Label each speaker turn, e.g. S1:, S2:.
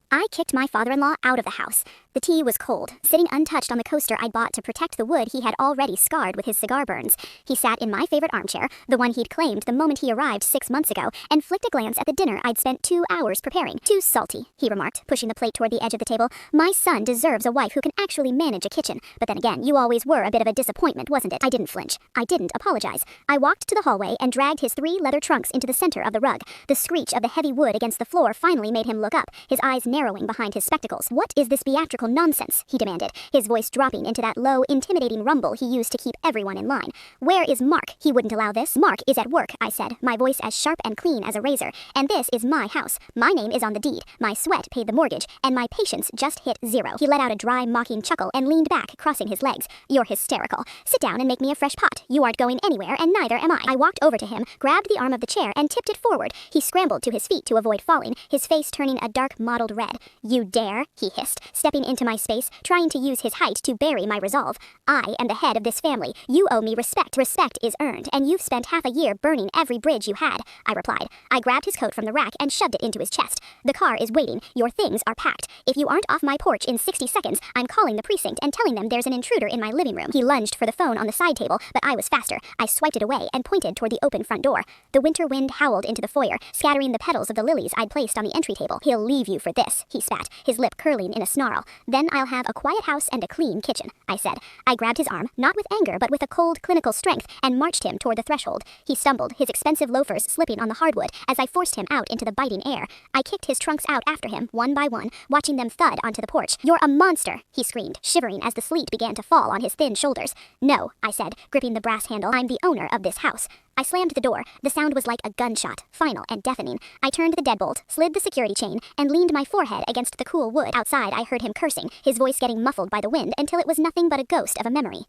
S1: I kicked my father-in-law out of the house. The tea was cold, sitting untouched on the coaster I'd bought to protect the wood he had already scarred with his cigar burns. He sat in my favorite armchair, the one he'd claimed the moment he arrived 6 months ago, and flicked a glance at the dinner I'd spent 2 hours preparing. "Too salty," he remarked, pushing the plate toward the edge of the table. "My son deserves a wife who can actually manage a kitchen. But then again, you always were a bit of a disappointment, wasn't it?" I didn't flinch. I didn't apologize. I walked to the hallway and dragged his 3 leather trunks into the center of the rug. The screech of the heavy wood against the floor finally made him look up, his eyes narrowing behind his spectacles. "What is this theatrical nonsense?" he demanded, his voice dropping into that low, intimidating rumble he used to keep everyone in line. "Where is Mark? He wouldn't allow this." "Mark is at work," I said, my voice as sharp and clean as a razor. "And this is my house. My name is on the deed. My sweat paid the mortgage, and my patience just hit 0. He let out a dry, mocking chuckle and leaned back, crossing his legs. "You're hysterical. Sit down and make me a fresh pot. You aren't going anywhere, and neither am I." I walked over to him, grabbed the arm of the chair, and tipped it forward. He scrambled to his feet to avoid falling, his face turning a dark mottled red. "You dare?" he hissed, stepping into my space, trying to use his height to bury my resolve. "I am the head of this family. You owe me respect. Respect is earned, and you've spent half a year burning every bridge you had," I replied. I grabbed his coat from the rack and shoved it into his chest. "The car is waiting. Your things are packed. If you aren't off my porch in 60 seconds, I'm calling the precinct and telling them there's an intruder in my living room." He lunged for the phone on the side table, but I was faster. I swiped it away and pointed toward the open front door. The winter wind howled into the foyer, scattering the petals of the lilies I'd placed on the entry table. "He'll leave you for this," he spat, his lip curling in a snarl. "Then I'll have a quiet house and a clean kitchen," I said. I grabbed his arm, not with anger but with a cold, clinical strength, and marched him toward the threshold. He stumbled, his expensive loafers slipping on the hardwood as I forced him out into the biting air. I kicked his trunks out after him, one by one, watching them thud onto the porch. "You're a monster," he screamed, shivering as the sleet began to fall on his thin shoulders. "No," I said, gripping the brass handle. "I'm the owner of this house." I slammed the door. The sound was like a gunshot, final and deafening. I turned the deadbolt, slid the security chain, and leaned my forehead against the cool wood. Outside, I heard him cursing, his voice getting muffled by the wind until it was nothing but a ghost of a memory.